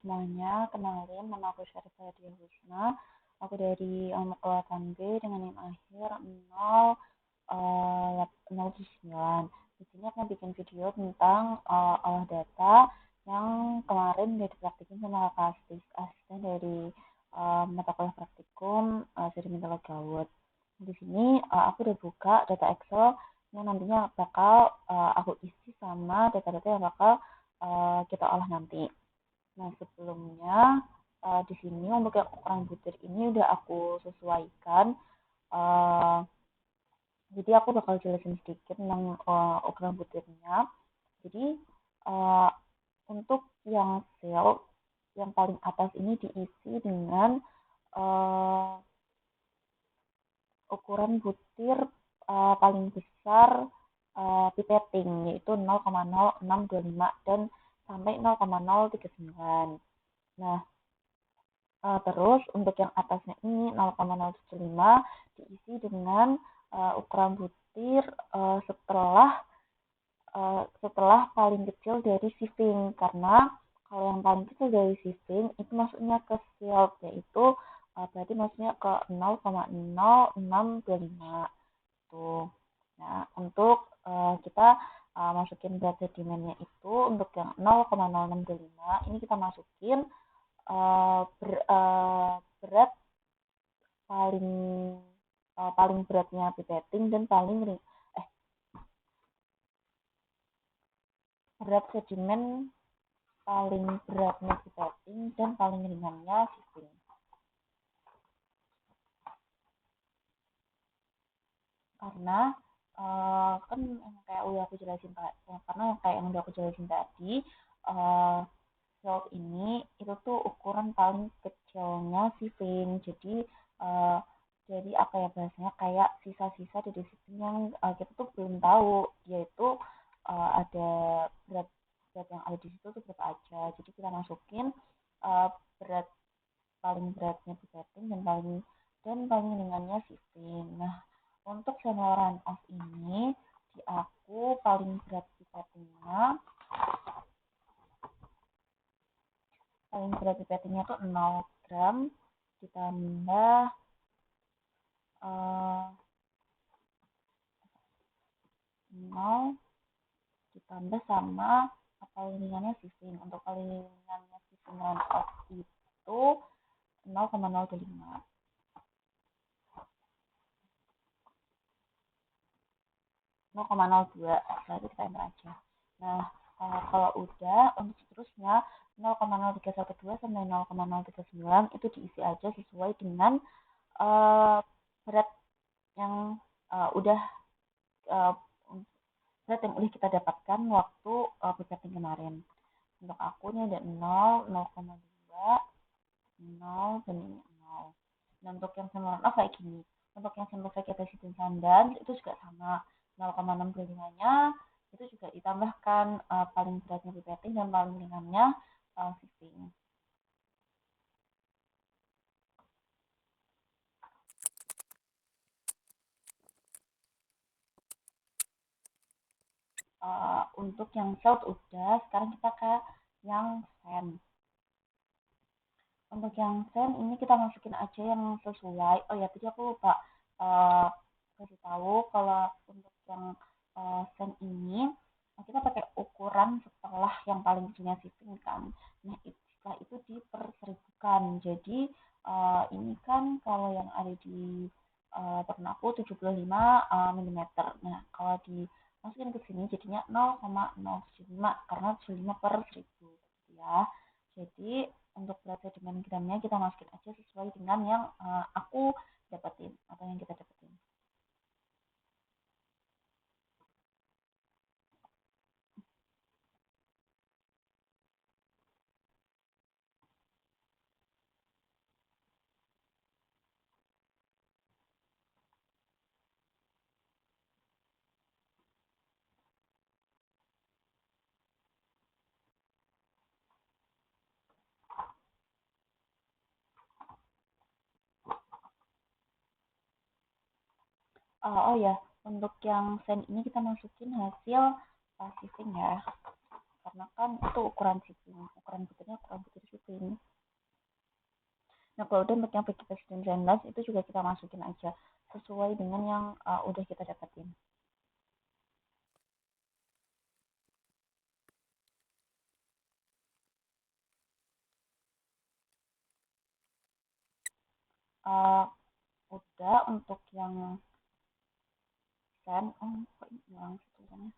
semuanya, kenalin nama aku Syarifah Dia Husna. Aku dari Kelas B dengan NIM akhir 009. Di sini aku mau bikin video tentang olah data yang kemarin udah dipraktikin sama kakak asisten dari mata kuliah praktikum Sedimentologi Gawut. Di sini aku udah buka data Excel yang nantinya bakal aku isi sama data-data yang bakal kita olah nanti. Nah, sebelumnya di sini untuk yang ukuran butir ini udah aku sesuaikan. Uh, jadi aku bakal jelasin sedikit tentang ukuran butirnya. Jadi uh, untuk yang sel yang paling atas ini diisi dengan uh, ukuran butir paling besar pipetting yaitu 0,0625 dan sampai 0,039. Nah, terus untuk yang atasnya ini 0,075 diisi dengan ukuran butir setelah paling kecil dari sieving, karena kalau yang paling kecil dari sieving itu masuknya ke silt, yaitu berarti masuknya ke 0,0625 tuh. Nah, untuk kita masukin berat sedimennya itu untuk yang 0,0625 ini kita masukin berat paling paling beratnya pipetting dan berat sedimen paling beratnya pipetting dan paling ringannya sieving. Karena kan yang kayak udah aku jelasin tadi, salt ini itu tuh ukuran paling kecilnya sieving. Jadi apa ya bahasanya, kayak sisa-sisa dari sieving yang kita tuh belum tahu dia itu ada berat yang ada di situ tuh berapa aja. Jadi kita masukin berat paling beratnya pipetting dan paling ringannya sieving. Nah, untuk channel run off ini di aku paling berat pipettingnya tuh 0 gram ditambah 0 ditambah sama paling ringannya sieving. Untuk paling ringannya sieving run off itu 0,025. 0,02, berarti kita enter aja. Nah, kalau udah, untuk seterusnya 0,0312 sampai 0,039 itu diisi aja sesuai dengan berat yang udah kita dapatkan waktu pipetting kemarin. Untuk aku ini ada 0, 0,2, 0, dan ini 0. Dan untuk yang sampel kayak gini. Untuk yang sampel capacity sandan itu juga sama. 0,625-nya itu juga ditambahkan paling beratnya pipetting dan paling ringannya sieving. Untuk yang salt udah, sekarang kita ke yang sand. Untuk yang sand ini kita masukin aja yang sesuai. Oh ya, tadi aku lupa kasih tahu kalau untuk yang sand ini kita pakai ukuran setelah yang paling kecilnya sieving kan. Nah, setelah itu diperseribukan. Jadi ini kan kalau yang ada di pernah aku 75 mm. Nah, kalau dimasukin ke sini jadinya 0,075 karena 75 per 1000 ya. Jadi untuk berat sedimen gramnya kita masukin aja sesuai dengan yang aku dapetin atau yang kita dapetin. Oh ya, untuk yang sand ini kita masukin hasil sieving ya, karena kan itu ukuran sieving, ukuran butirnya ukuran butir sieving. Nah, kalau udah untuk yang vegetasi dan drainase itu juga kita masukin aja sesuai dengan yang udah kita dapetin. Uh, udah untuk yang sand, kok ini hilang sih tulisannya.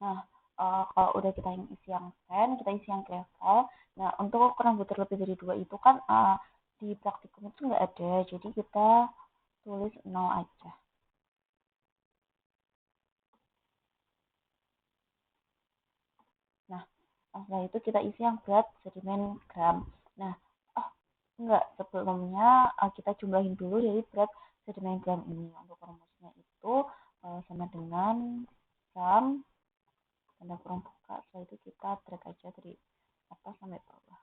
Nah, kalau udah kita isi yang sand, kita isi yang gravel. Nah, untuk ukuran butir lebih dari 2 itu kan di praktikum itu nggak ada, jadi kita tulis 0 aja. Nah, setelah itu kita isi yang berat sedimen gram. Nah, oh enggak, sebelumnya kita jumlahin dulu dari berat sedimen gram ini. Untuk rumusnya itu sama dengan gram tanda kurung buka. Setelah itu kita drag aja dari atas sampai bawah.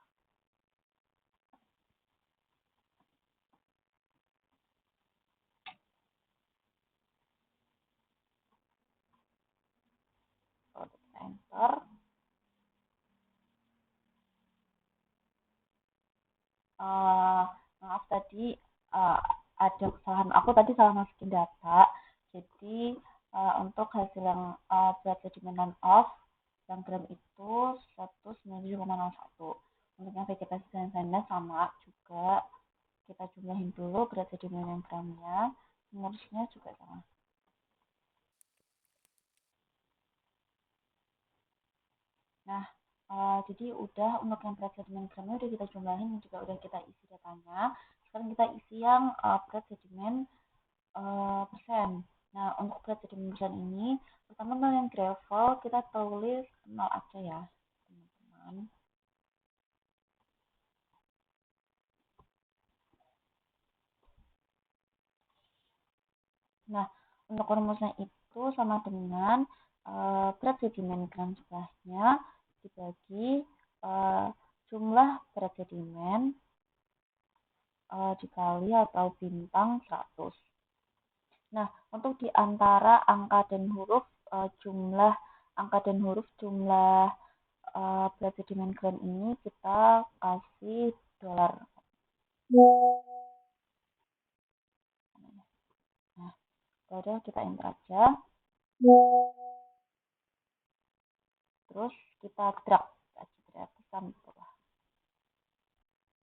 Kalau kita enter, maaf tadi uh, ada kesalahan. Aku tadi salah masukin data. Jadi untuk hasil yang berat sedimen non off yang gram itu 197,01. Untuk yang vegetasi dan sanda sama juga kita jumlahin dulu berat sedimen yang gramnya, nulisnya juga sama. Nah, jadi udah untuk yang berat sedimen gramnya udah kita jumlahin juga udah kita isi datanya. Sekarang kita isi yang berat sedimen persen. Nah, untuk berat sedimen persen ini, pertama yang gravel kita tulis 0 aja ya, teman-teman. Nah, untuk rumusnya itu sama dengan berat sedimen gram sebelahnya dibagi jumlah berat sedimen dikali atau bintang 100. Nah, untuk di antara angka dan huruf jumlah angka dan huruf jumlah berat sedimen gram ini kita kasih dolar. Nah, udah kita enter aja. Terus kita drag aja sampai bawah.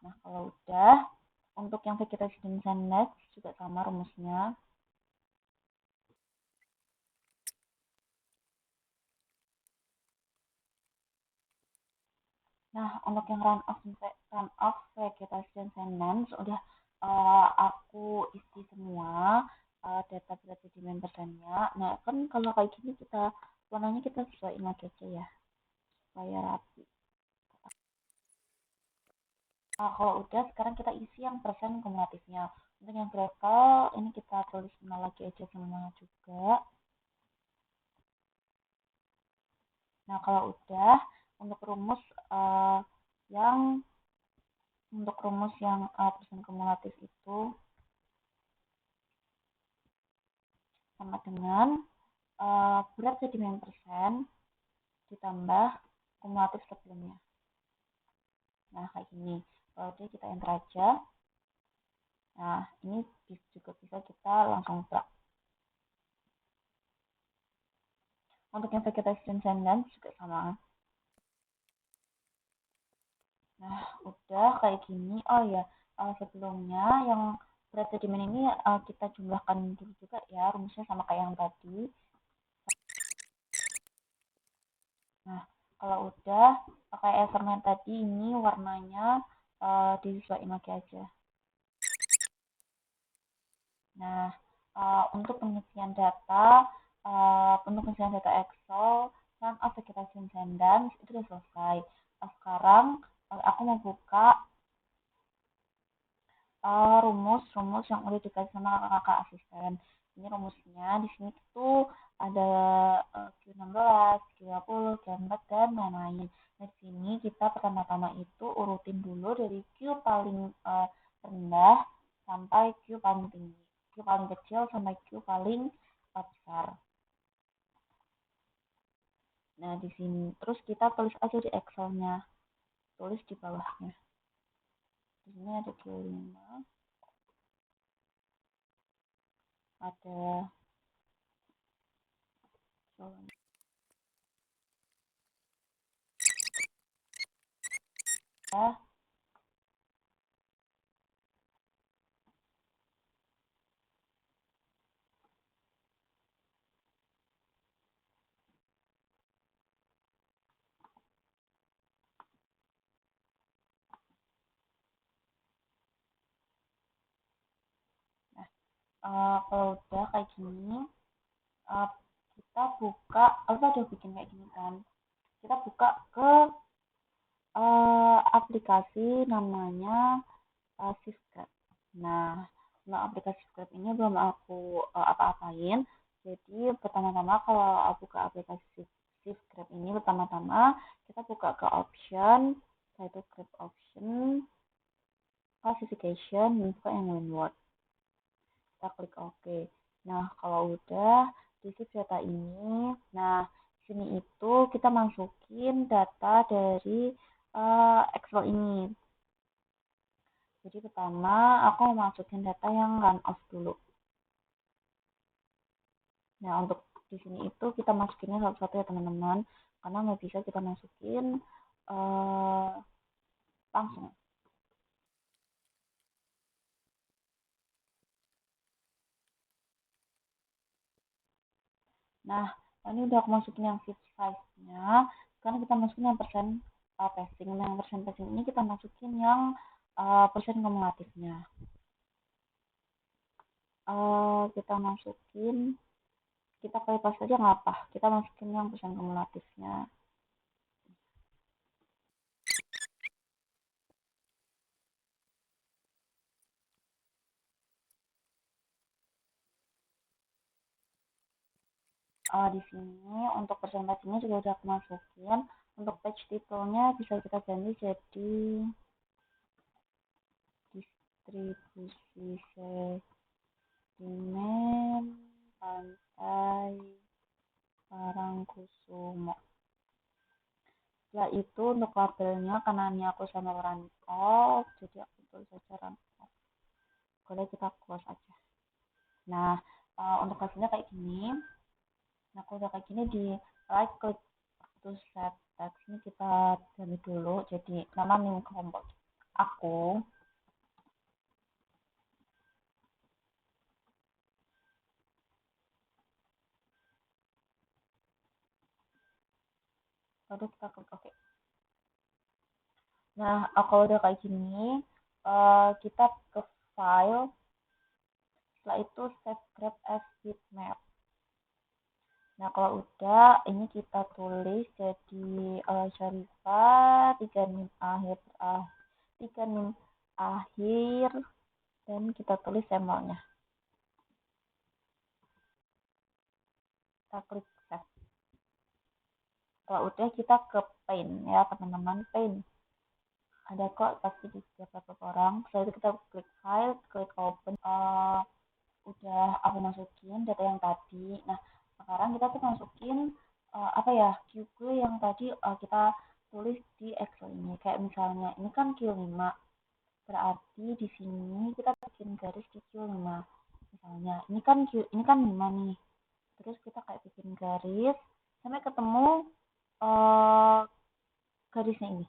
Nah, kalau udah untuk yang vegetasi dan sunlight juga sama rumusnya. Nah, untuk yang run off vegetasi dan sunlight udah aku isi semua data berat sedimen persennya. Nah, kan kalau kayak gini kita warnanya kita sesuaiin lagi aja ya supaya rapi. Nah, kalau udah sekarang kita isi yang persen kumulatifnya. Untuk yang gravel ini kita tulis 0 lagi aja semuanya juga. Nah, kalau udah untuk rumus uh, yang persen kumulatif itu sama dengan berat sedimen persen ditambah kumulatif sebelumnya. Nah, kayak gini. Kalau udah kita enter aja. Nah, ini juga bisa kita langsung plug. Untuk yang vegetation sentence juga sama. Nah, udah kayak gini. Oh ya, sebelumnya yang berat sedimen ini kita jumlahkan dulu juga ya, rumusnya sama kayak yang tadi. Nah, kalau udah pakai Ethernet tadi ini warnanya disesuaikan lagi aja. Nah, untuk pengisian data, Excel dan application sentence itu sudah selesai. Sekarang aku mau buka rumus-rumus yang udah dikasih sama kakak asisten. Ini rumusnya di sini tuh ada Q16, Q20, Q4 dan lain-lain. Nah, di sini kita pertama-tama itu urutin dulu dari Q paling rendah sampai Q paling tinggi. Q paling kecil sampai Q paling besar. Nah, di sini terus kita tulis aja di Excel-nya. tulis di bawahnya. Di sini ada Q5, ada ya. Nah, kalau udah kayak gini, uh, kita buka, kita udah bikin kayak gini kan, kita buka ke aplikasi namanya Subscribe. Nah, aplikasi Subscribe ini belum aku apa-apain. Jadi pertama-tama kalau aku buka aplikasi Subscribe ini, pertama-tama kita buka ke option, yaitu Script option, classification, info, and landword. Kita klik OK. Nah, kalau udah di data ini, nah sini itu kita masukin data dari Excel ini. Jadi pertama aku mau masukin data yang run off dulu. Nah, untuk di sini itu kita masukinnya satu-satu ya teman-teman, karena nggak bisa kita masukin langsung. Nah, ini udah aku masukin yang fixed size-nya. Sekarang kita masukin yang persen passing. Nah, yang persen passing ini kita masukin yang persen kumulatifnya. Kita masukin, kita bypass aja nggak apa. Kita masukin yang persen kumulatifnya. Di sini untuk persentasenya juga udah aku masukin. Untuk page title-nya bisa kita ganti jadi distribusi sedimen pantai Parangkusumo. Setelah itu untuk labelnya, karena ini aku sama run off, jadi aku tulis saja run off. Boleh kita close aja. Nah, untuk hasilnya kayak gini. Nah, aku udah kayak gini, di right click to set text ini kita ganti dulu jadi nama new kelompok aku. Lalu kita klik OK. Nah, kalau udah kayak gini, kita ke file, setelah itu save grab as bitmap. Nah, kalau udah, ini kita tulis jadi Syarifah 3 nim akhir, 3 nim akhir, dan kita tulis sampelnya. Kita klik save. Kalau udah, kita ke paint ya teman-teman, paint. Ada kok pasti di setiap laptop orang. Setelah itu kita klik file, klik open. Udah aku masukin data yang tadi. Nah, sekarang kita tuh masukin apa ya, Q yang tadi kita tulis di Excel ini. Kayak misalnya ini kan Q5. Berarti di sini kita bikin garis di Q5. Misalnya ini kan 5 nih. Terus kita kayak bikin garis sampai ketemu uh, garisnya ini.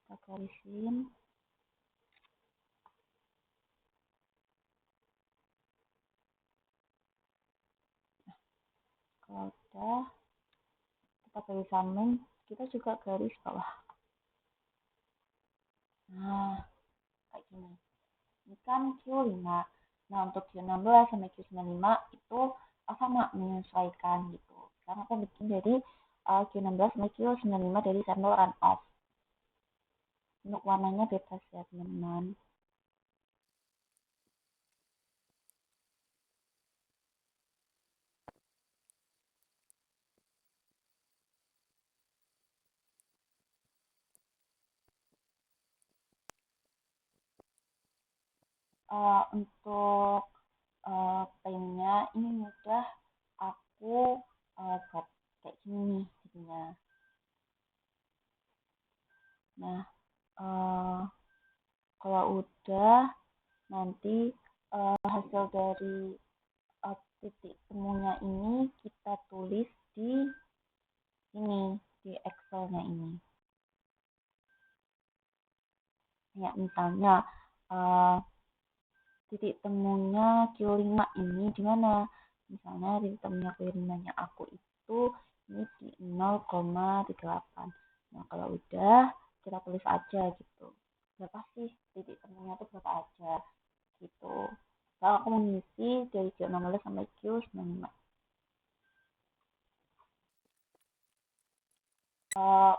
Kita garisin. Kalau udah, kita garis samping, kita juga garis bawah. Nah, kayak gini. Ini kan Q5. Nah, untuk Q16 sampai Q95 itu sama menyesuaikan gitu. Sekarang aku bikin jadi Q16 sampai Q95 dari sampel run off. Untuk warnanya bebas ya, teman-teman. Untuk pennya ini mudah, aku buat kayak gini nih jadinya. Nah, eh, kalau udah nanti hasil dari titik temunya ini kita tulis di ini, di Excelnya ini. Ya, misalnya uh, titik temunya Q5 ini di mana? Misalnya titik temunya Q5-nya aku itu ini di 0,38. Nah, kalau udah kita tulis aja gitu. Berapa sih titik temunya itu berapa aja gitu. Kalau aku mengisi dari Q16 sampai Q95.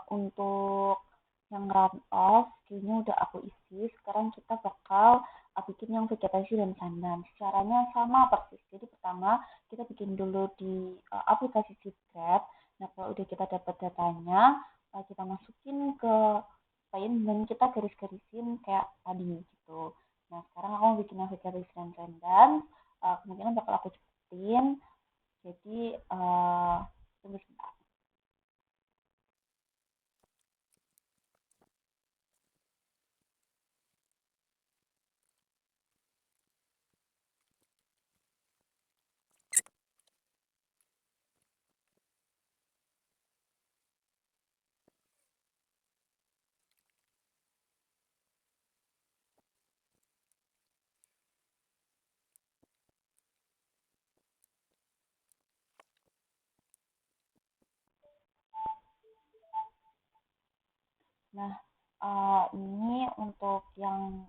Untuk yang run off kayaknya udah aku isi. Sekarang kita bakal bikin yang vegetasi dan sandan. Caranya sama persis. Jadi pertama kita bikin dulu di aplikasi Seedcraft. Nah, kalau udah kita dapat datanya, kita masukin ke Paint dan kita garis-garisin kayak tadi gitu. Nah, sekarang aku mau bikin yang vegetasi dan sandan. Kemungkinan bakal aku cepetin. Jadi tunggu sebentar. Nah, ini untuk yang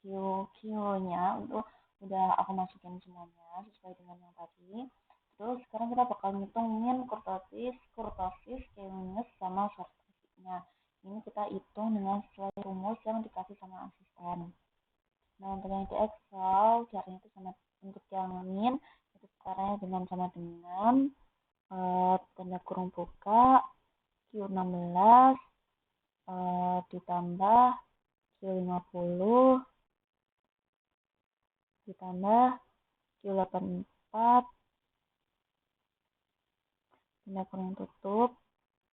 Q-nya untuk udah aku masukin semuanya sesuai dengan yang tadi. Terus sekarang kita bakal ngitungin kurtosis, kurtosis, minus sama shortcutnya. Ini kita hitung dengan sesuai rumus yang dikasih sama asisten. Nah, untuk yang di Excel, caranya itu sama untuk yang min, itu caranya dengan sama dengan tanda kurung buka Q16 ditambah Q50 ditambah Q84 tanda kurung tutup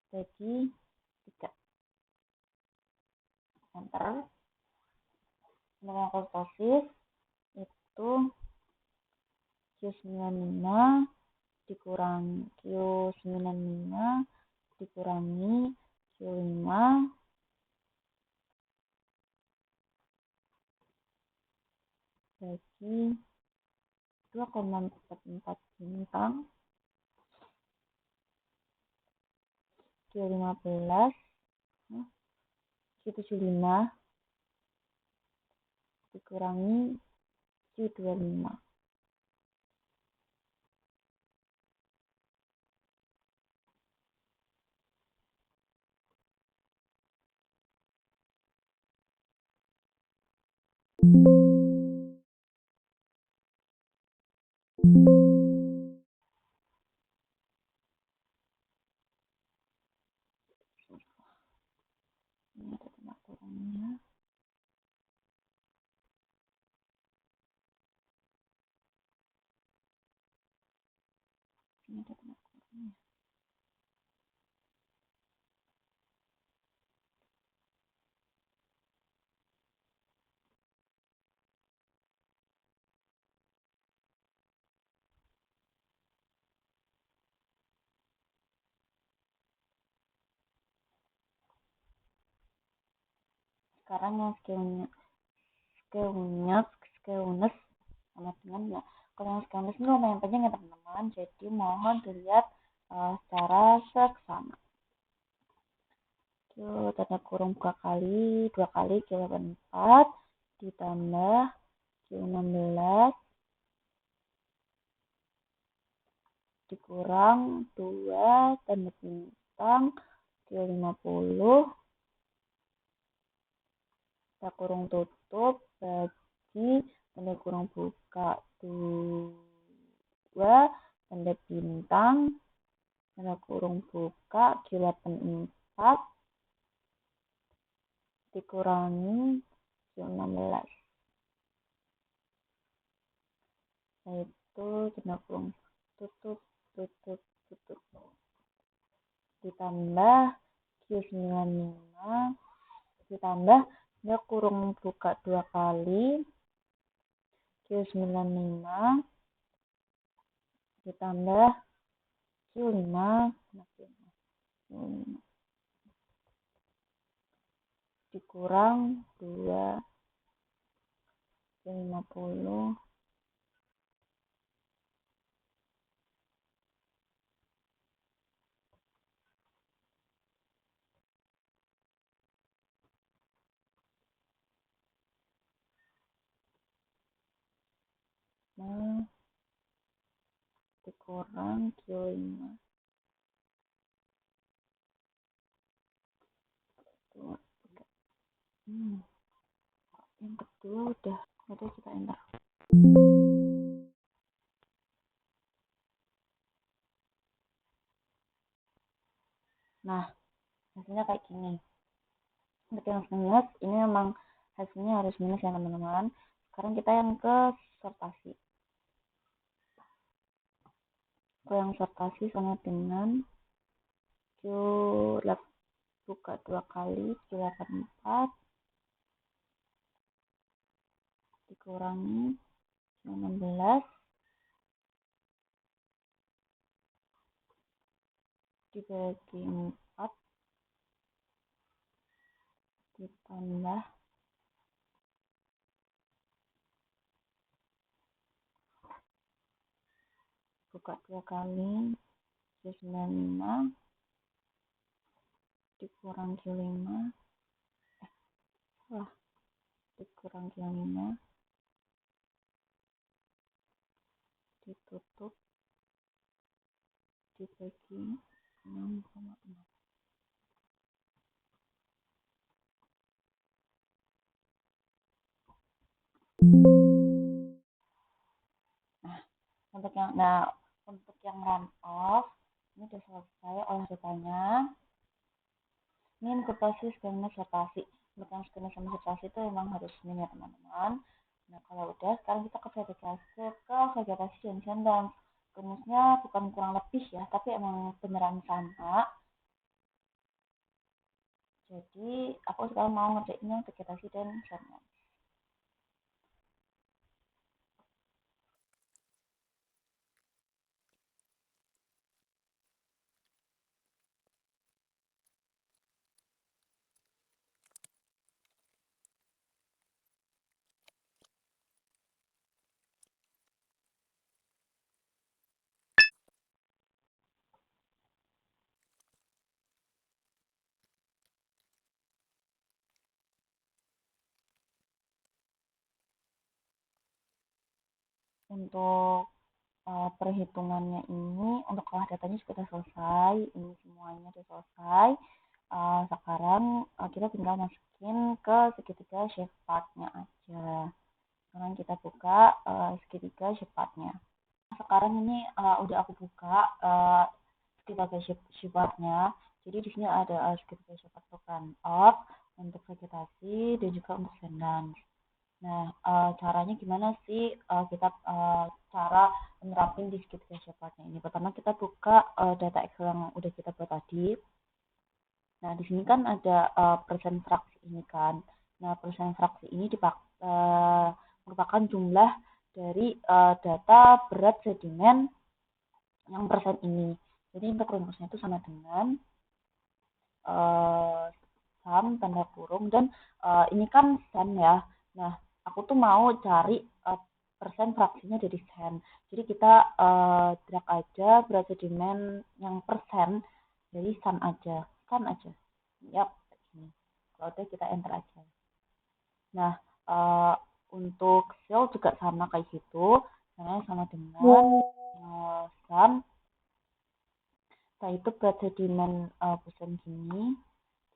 bagi 3 enter. Dengan kurtosis itu Q95 dikurangi Q95 dikurangi Q5 bagi 2,44 bintang Q15 Q75 dikurangi Q25. Ini ada tanda kurungnya. Ini ada tanda kurungnya. Sekarang yang skillnya sama dengannya. Kalau yang skillness ini lumayan panjang ya teman-teman, jadi mohon dilihat secara seksama. Q tanda kurung buka kali 2 kali Q84 ditambah Q16 dikurang 2 tanda bintang Q50 tanda kurung tutup bagi tanda kurung buka 2 tanda bintang tanda kurung buka Q84 dikurangi Q16. yaitu tanda kurung tutup tutup tutup ditambah Q95 ditambah dia kurung buka 2 kali Q95 ditambah Q5 dikurang 2 50 nah dikurang Q5 yang kedua udah kita enter. Nah hasilnya kayak gini. Untuk yang minus ini memang hasilnya harus minus ya teman-teman. Sekarang kita yang ke sortasi. Yang sortasi sama dengan Q buka 2 kali Q84 dikurangi 16 dibagi 4 ditambah buka 2 kali Q95 dikurang Q5 dikurang Q5 ditutup dibagi 6,6. Untuk yang run off ini sudah selesai olah datanya. Ini input basis dan sortasi. Untuk yang screen sama sortasi itu memang harus min ya teman-teman. Nah kalau udah sekarang kita ke vegetasi dan sendang. Rumusnya bukan kurang lebih ya, tapi emang beneran sama. Jadi aku sekarang mau ngerjain yang vegetasi dan sendang. Untuk perhitungannya ini untuk olah datanya sudah selesai, ini semuanya sudah selesai. Sekarang kita tinggal masukin ke segitiga shape partnya aja. Sekarang kita buka segitiga shape partnya. Sekarang ini udah aku buka segitiga shape partnya. Jadi di sini ada segitiga shape part bukan off untuk vegetasi dan juga untuk sendang. Nah, caranya gimana sih kita cara menerapin di segitiga shape partnya ini? Pertama kita buka data Excel yang udah kita buat tadi. Nah, di sini kan ada persen fraksi ini kan. Nah, persen fraksi ini merupakan jumlah dari data berat sedimen yang persen ini. Jadi untuk rumusnya itu sama dengan sum tanda kurung dan ini kan sen ya. Nah, aku tuh mau cari persen fraksinya dari sen. Jadi kita drag aja berat sedimen yang persen dari sun aja. Yap, ini. Kalau udah kita enter aja. Nah, untuk sel juga sama kayak gitu. Nah, sama dengan sun. Setelah itu berat sedimen persen gini,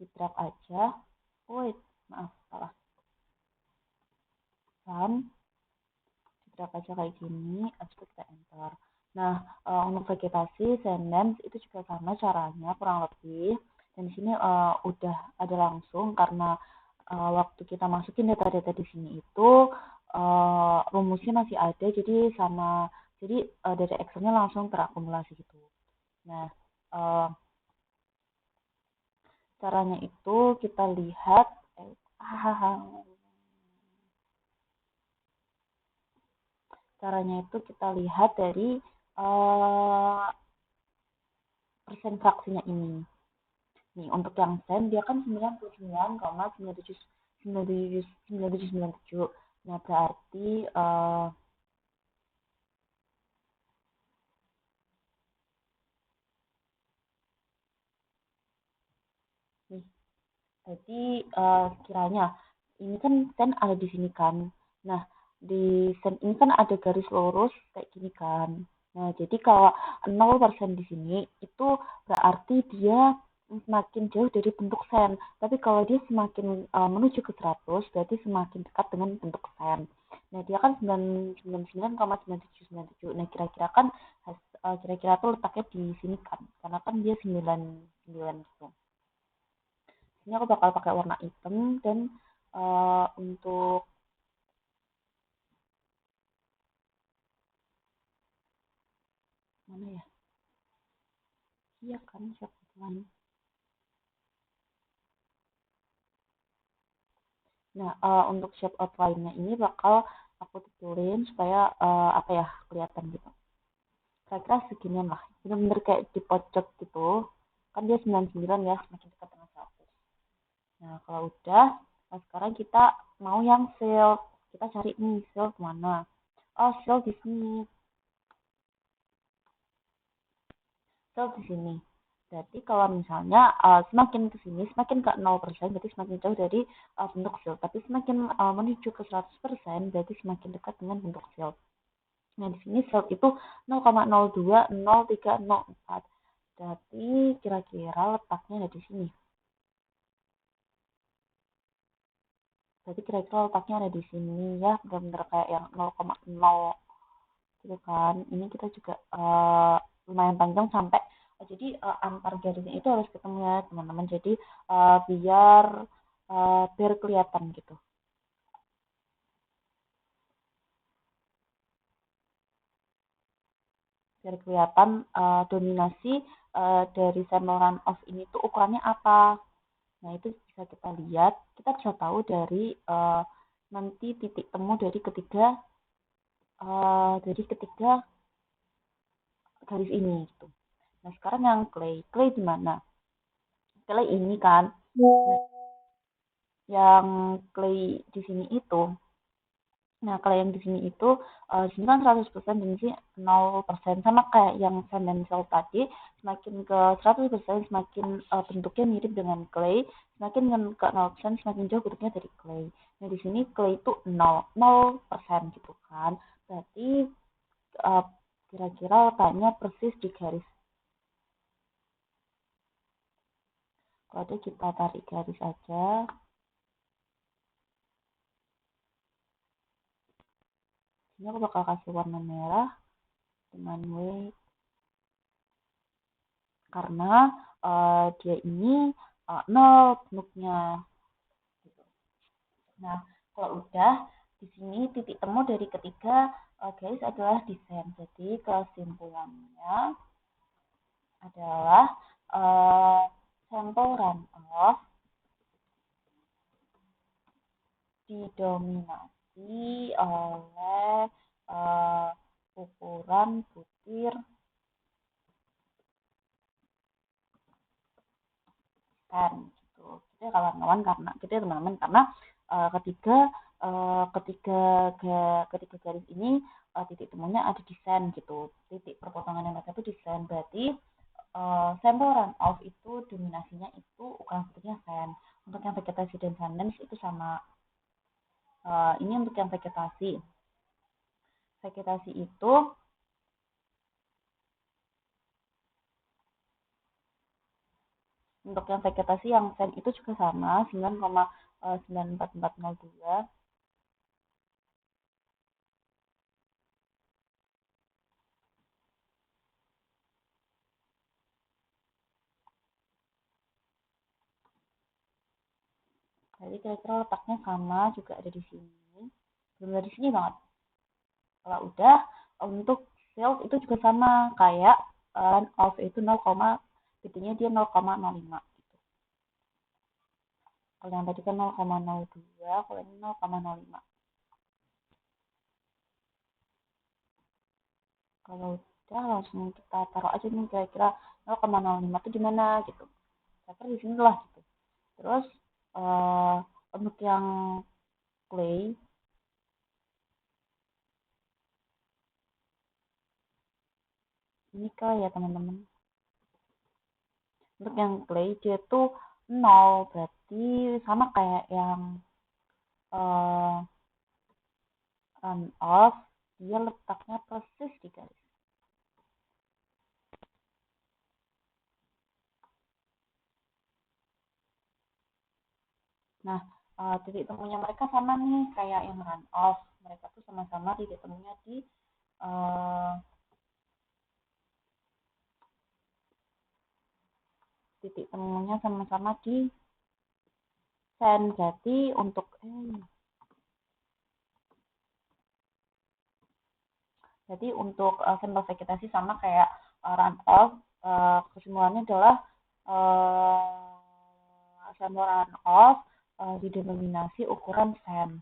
di drag aja. Wait, maaf, salah. Sun, di drag aja kayak gini, habis itu kita enter. Nah, untuk vegetasi, sendens itu juga sama caranya kurang lebih. Dan di sini udah ada langsung karena waktu kita masukin data-data di sini itu rumusnya masih ada, jadi dari Excelnya langsung terakumulasi gitu. Nah, eh, caranya itu kita lihat, caranya itu kita lihat dari eh, persen fraksinya ini. Nih, untuk yang sen dia kan 99,9797. Nah, berarti nih, jadi kiranya ini kan sen ada di sini kan. Nah, di sen ini kan ada garis lurus kayak gini kan. Nah, jadi kalau 0% di sini itu berarti dia semakin jauh dari bentuk sen. Tapi kalau dia semakin menuju ke 100, berarti semakin dekat dengan bentuk sen. Nah, dia kan 99,9797. Nah, kira-kira kan kira-kira tuh letaknya di sini kan. Karena kan dia 99 gitu. Ini aku bakal pakai warna hitam dan untuk mana ya? Iya kan, siapa lain. Nah, untuk shape outline-nya ini bakal aku titulin supaya apa ya kelihatan gitu. Kira-kira seginian lah. Bener-bener kayak di pojok gitu. Kan dia 99 ya, semakin dekat dengan 100. Nah, kalau udah, nah sekarang kita mau yang shield. Kita cari nih shield mana. Oh, shield di sini. Shield di sini. Berarti kalau misalnya semakin ke sini, semakin ke 0%, berarti semakin jauh dari bentuk shield. Tapi semakin menuju ke 100%, berarti semakin dekat dengan bentuk shield. Nah, di sini shield itu 0,020304. Berarti kira-kira letaknya ada di sini. Berarti kira-kira letaknya ada di sini ya, benar-benar kayak yang 0,0 gitu kan. Ini kita juga lumayan panjang sampai jadi antar garisnya itu harus ketemu ya teman-teman. Jadi biar kelihatan gitu. Biar kelihatan dominasi dari sampel runoff ini tuh ukurannya apa. Nah, itu bisa kita lihat, kita bisa tahu dari nanti titik temu dari ketiga garis ini gitu. Nah, sekarang yang clay di mana? Clay ini kan. Nah, yang clay di sini itu. Nah, kalau yang di sini itu di sini kan 100% dan di sini 0%, sama kayak yang sand dan salt tadi, semakin ke 100% semakin bentuknya mirip dengan clay, semakin ke 0% semakin jauh bentuknya dari clay. Nah, di sini clay itu 0% gitu kan. Berarti uh, kira-kira letaknya persis di garis. Kalau itu kita tarik garis aja. Ini aku bakal kasih warna merah dengan weight karena dia ini nol bentuknya. Nah, kalau udah di sini titik temu dari ketiga garis adalah desain. Jadi kesimpulannya adalah sampel runoff didominasi oleh ukuran butir kan gitu. Gitu ya kawan-kawan karena gitu ya teman-teman karena uh, ketiga ketiga garis ini titik temunya ada di sen gitu. Titik perpotongan yang mereka itu di sen berarti sampel runoff itu dominasinya itu ukuran bentuknya sen. Untuk yang vegetasi dan sundance itu sama. Ini untuk yang vegetasi. Vegetasi itu untuk yang vegetasi yang sen itu juga sama 9,94402. Jadi kira-kira letaknya sama juga ada di sini. belum dari sini banget. Kalau udah, untuk sales itu juga sama kayak run off itu 0, gedenya dia 0,05 gitu. Kalau yang tadi kan 0,02, kalau ini 0,05. Kalau udah langsung kita taruh aja nih kira-kira 0,05 itu di mana gitu. Saya di sini lah gitu. Terus uh, untuk yang clay ini ya teman-teman. Untuk yang clay dia tuh 0, berarti sama kayak yang uh, run off, dia letaknya persis di garis. Nah, titik temunya mereka sama nih kayak yang run off. Mereka tuh sama-sama titik temunya di uh, titik temunya sama-sama di send. Jadi untuk sampel vegetasi sama kayak run off, kesimpulannya adalah sampel run off didominasi ukuran send.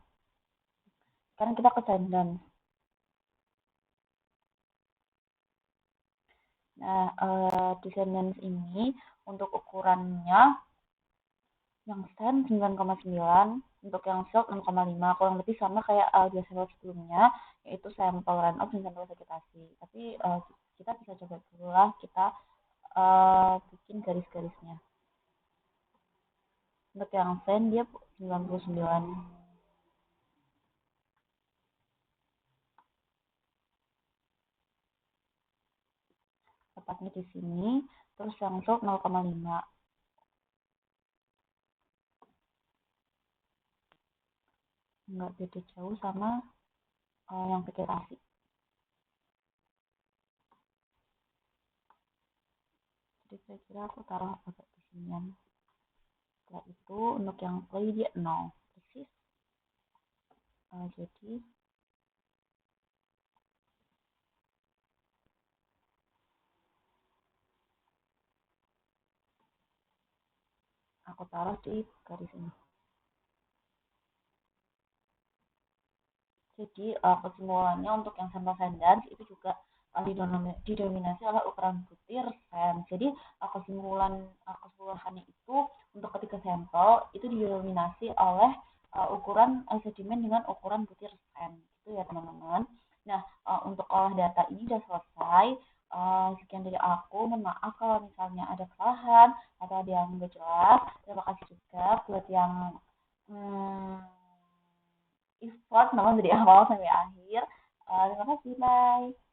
Sekarang kita ke sendance. Nah, di sendance ini untuk ukurannya yang send 9,9, untuk yang silk 6,5, kurang lebih sama kayak dua sampel sebelumnya, yaitu sampel run off dan sampel vegetasi. Tapi kita bisa coba dulu lah kita bikin garis-garisnya. Untuk yang send dia 99, tepatnya di sini. Terus yang silk 0,5, nggak beda jauh sama yang vegetasi. Jadi saya kira aku taruh agak di sini. Setelah itu untuk yang clay dia 0 persis. Jadi aku taruh di garis ini. Jadi kesimpulannya untuk yang sampel sendance itu juga didominasi oleh ukuran butir sand. Jadi keseluruhannya itu untuk ketiga sampel itu didominasi oleh ukuran sedimen dengan ukuran butir sand. Itu ya teman-teman. Nah, untuk olah data ini sudah selesai. Sekian dari aku. Mohon maaf kalau misalnya ada kesalahan atau ada yang nggak jelas. Terima kasih juga buat yang effort namun dari awal sampai akhir. Terima kasih, bye.